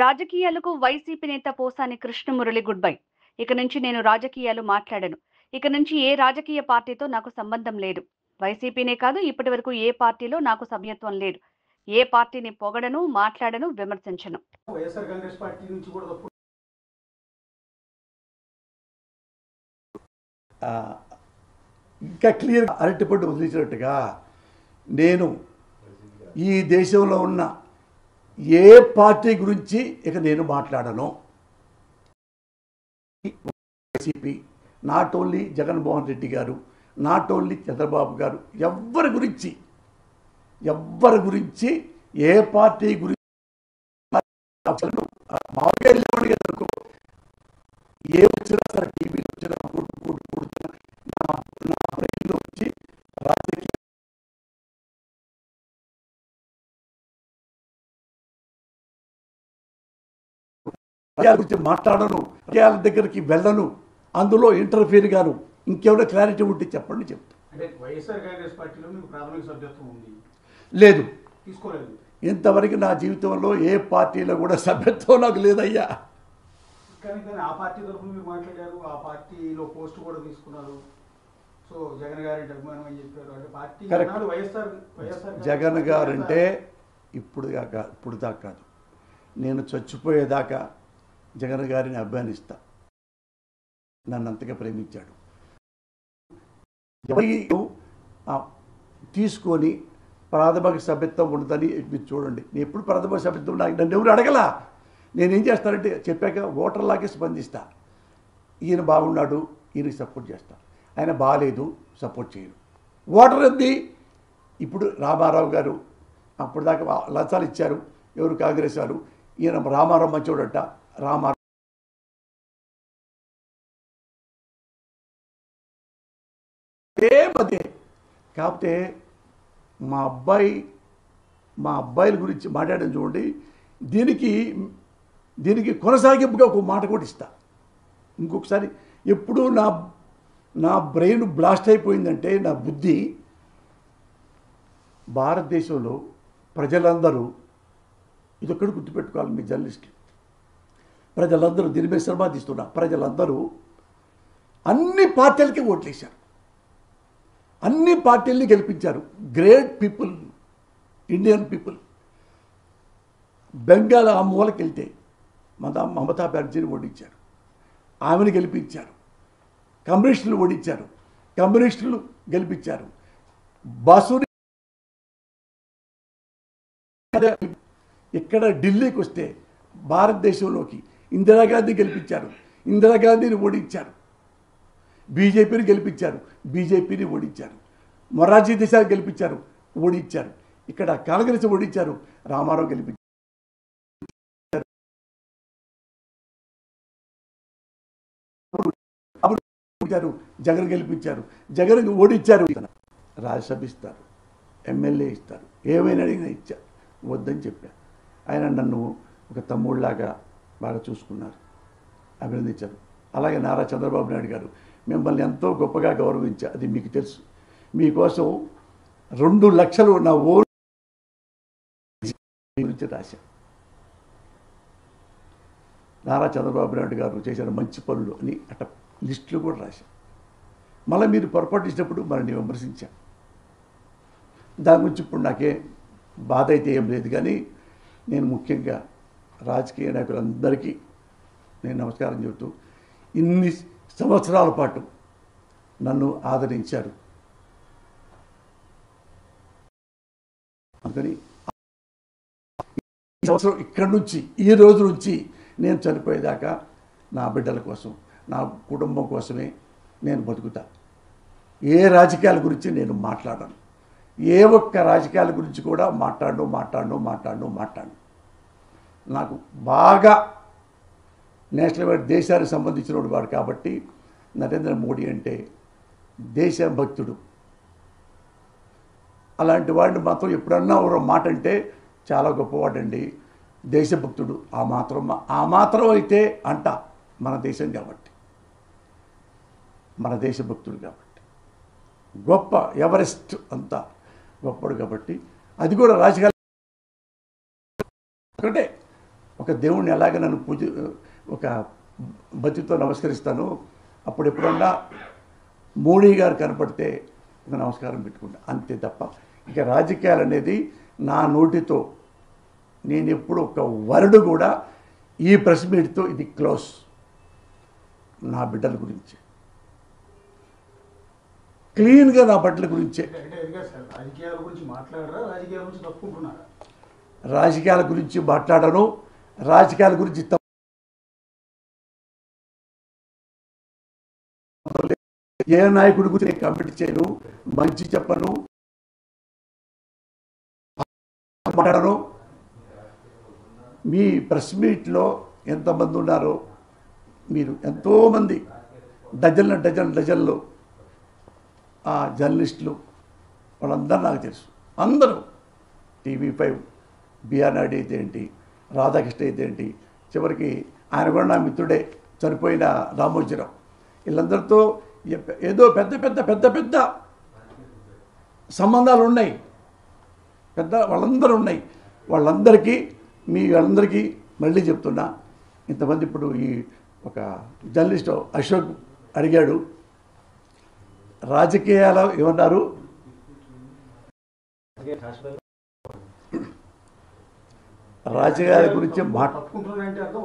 రాజకీయాలకు వైసీపీ నేత Posani Krishna Murali good bye. ఇక నుంచి నేను రాజకీయాలు మాట్లాడను. ఇక నుంచి ఏ రాజకీయ పార్టీతో నాకు సంబంధం లేదు. వైసీపీనే కాదు, ఇప్పటి వరకు ఏ పార్టీలో నాకు సభ్యత్వం లేదు. ఏ పార్టీని పొగడను, మాట్లాడను, విమర్శించను. వైఎస్ఆర్ కాంగ్రెస్ పార్టీ నుంచి కూడా ఇంకా క్లియర్ అరటిపండు వదిలించినట్టుగా నేను ఈ దేశంలో ఉన్న ఏ పార్టీ గురించి ఇక నేను మాట్లాడను. YCP, not only Jaganmohan Reddy గారు, నాట్ ఓన్లీ చంద్రబాబు గారు, ఎవ్వరి గురించి ఏ పార్టీ గురించి మామూలుగా ఏ వచ్చినా సరే టీవీలో వచ్చినా నా బ్రెయిన్లో వచ్చి రాజకీయ గురించి మాట్లాడను, రాజకీయాల దగ్గరికి వెళ్ళను, అందులో ఇంటర్ఫీర్ గాను. ఇంకేమైనా క్లారిటీ ఉంటే చెప్పండి. చెప్తాను. అంటే వైఎస్ఆర్ కాంగ్రెస్ పార్టీలో మీకు ప్రాథమిక సభ్యత్వం ఉంది? లేదు, తీసుకోలేదు. ఇంతవరకు నా జీవితంలో ఏ పార్టీలో కూడా సభ్యత్వం నాకు లేదయ్యా. కానీ ఆ పార్టీ తరఫున మీరు మాట్లాడారు, ఆ పార్టీలో పోస్ట్ కూడా తీసుకున్నారు. సో జగన్ గారి అభిమానం అని చెప్పారు. అంటే పార్టీ వైఎస్ఆర్ జగన్ గారంటే ఇప్పుడు దాకా కాదు, నేను చచ్చిపోయేదాకా జగన్ గారిని అభిమానిస్తా. నన్ను అంతగా ప్రేమించాడు. తీసుకొని ప్రాథమిక సభ్యత్వం ఉండదని మీరు చూడండి. నేను ఎప్పుడు ప్రాథమిక సభ్యత్వం నన్ను ఎవరు అడగలా. నేనేం చేస్తానంటే చెప్పాక ఓటర్లాగే స్పందిస్తా. ఈయన బాగున్నాడు, ఈయనకి సపోర్ట్ చేస్తా. ఆయన బాగాలేదు, సపోర్ట్ చేయను. ఓటర్ ఏంది? ఇప్పుడు రామారావు గారు అప్పుడు దాకా లంచాలు ఇచ్చారు, ఎవరు కాంగ్రెస్ వాళ్ళు. ఈయన రామారావు మంచోడట. రామారావు అదే. కాకపోతే మా అబ్బాయిల గురించి మాట్లాడడం చూడండి. దీనికి కొనసాగింపుగా ఒక మాట కూడా ఇస్తా. ఇంకొకసారి ఎప్పుడు నా బ్రెయిన్ బ్లాస్ట్ అయిపోయిందంటే, నా బుద్ధి, భారతదేశంలో ప్రజలందరూ ఇదొక్కడు గుర్తుపెట్టుకోవాలి. మీ జర్నలిస్టులు ప్రజలందరూ దీని మీద శ్రమాదిస్తున్నా. ప్రజలందరూ అన్ని పార్టీలకి ఓట్లేశారు, అన్ని పార్టీల్ని గెలిపించారు. Great people, Indian people. Bengal ఆ మూలకి వెళ్తే మమతా బెనర్జీని ఓడించారు, ఆమెను గెలిపించారు. కమ్యూనిస్టులు ఓడించారు, కమ్యూనిస్టులు గెలిపించారు. బాసుని ఇక్కడ ఢిల్లీకి వస్తే భారతదేశంలోకి ఇందిరాగాంధీ గెలిపించారు, ఇందిరాగాంధీని ఓడించారు. బీజేపీని గెలిపించారు, బీజేపీని ఓడించారు. మొరార్జీ దేశాయ్ గెలిపించారు, ఓడించారు. ఇక్కడ కాంగ్రెస్ ఓడించారు, రామారావు గెలిపించారు. జగన్ గెలిపించారు, జగన్ ఓడించారు. రాజ్యసభ ఇస్తారు, ఎమ్మెల్యే ఇస్తారు, ఏమైనా అడిగినా ఇచ్చారు. వద్దని చెప్పారు. ఆయన నన్ను ఒక తమ్ముళ్ళలాగా బాగా చూసుకున్నారు, అభినందించారు. అలాగే నారా చంద్రబాబు నాయుడు గారు మిమ్మల్ని ఎంతో గొప్పగా గౌరవించారు, అది మీకు తెలుసు. మీకోసం 2 లక్షలు నా ఓన్ గురించి రాశాను. నారా చంద్రబాబు నాయుడు గారు చేసిన మంచి పనులు అని అట్ట లిస్టులు కూడా రాశాను. మళ్ళీ మీరు పొరపాటు ఇచ్చినప్పుడు మరిని విమర్శించాను. దాని గురించి ఇప్పుడు నాకే బాధ అయితే ఏం లేదు. కానీ నేను ముఖ్యంగా రాజకీయ నాయకులందరికీ నేను నమస్కారం చెబుతూ, ఇన్ని సంవత్సరాల పాటు నన్ను ఆదరించారు. అందుకని ఈ సంవత్సరం ఇక్కడి నుంచి, ఈ రోజు నుంచి నేను చనిపోయేదాకా నా బిడ్డల కోసం, నా కుటుంబం కోసమే నేను బతుకుతా. ఏ రాజకీయాల గురించి నేను మాట్లాడను. ఏ ఒక్క రాజకీయాల గురించి కూడా మాట్లాడను. నాకు బాగా నేషనల్ వైడ్ దేశానికి సంబంధించిన వాడు కాబట్టి నరేంద్ర మోడీ అంటే దేశభక్తుడు. అలాంటి వాడిని మాత్రం ఎప్పుడన్నా ఒక మాట అంటే చాలా గొప్పవాడండి, దేశభక్తుడు. ఆ మాత్రం అయితే అంట. మన దేశం కాబట్టి, మన దేశభక్తుడు కాబట్టి, గొప్ప ఎవరెస్ట్ అంతా గొప్పడు కాబట్టి, అది కూడా రాజకీయాలు ఒకటే ఒక దేవుణ్ణి ఎలాగ నన్ను ఒక భక్తితో నమస్కరిస్తాను, అప్పుడు ఎప్పుడన్నా మోడీ గారు కనపడితే ఒక నమస్కారం పెట్టుకుంటా, అంతే తప్ప ఇక రాజకీయాలు అనేది నా నోటితో నేను ఎప్పుడు ఒక వర్డ్ కూడా ఈ ప్రెస్ మీట్తో ఇది క్లోజ్. నా బిడ్డల గురించి క్లీన్గా నా బిడ్డల గురించే. అంటే అది కాదు సార్, రాజకీయాల గురించి మాట్లాడరా, రాజకీయాల గురించి తప్పుకుంటున్నారా? రాజకీయాల గురించి మాట్లాడను, రాజకీయాల గురించి ఏ నాయకుడి గురించి నేను కామెంట్ చేయను, మంచి చెప్పను, మాట్లాడను. మీ ప్రెస్ మీట్లో ఎంతమంది ఉన్నారో మీరు ఎంతోమంది డజన్లు ఆ జర్నలిస్టులు వాళ్ళందరూ నాకు తెలుసు. అందరూ TV5 బిఆర్ నాయుడు అయితే ఏంటి, రాధాకృష్ణ అయితే ఏంటి, చివరికి ఆయన కూడా నా మిత్రుడే చనిపోయిన రామోజీరావు, వీళ్ళందరితో ఏదో పెద్ద పెద్ద పెద్ద పెద్ద సంబంధాలు ఉన్నాయి, వాళ్ళందరూ ఉన్నాయి. వాళ్ళందరికీ వాళ్ళందరికీ మళ్ళీ చెప్తున్నా, ఇంతమంది ఇప్పుడు ఈ ఒక జర్నలిస్ట్ అశోక్ అడిగాడు రాజకీయాలు ఏమన్నారు, రాజకీయాల గురించి తప్పుకుంటున్నారంటే అర్థం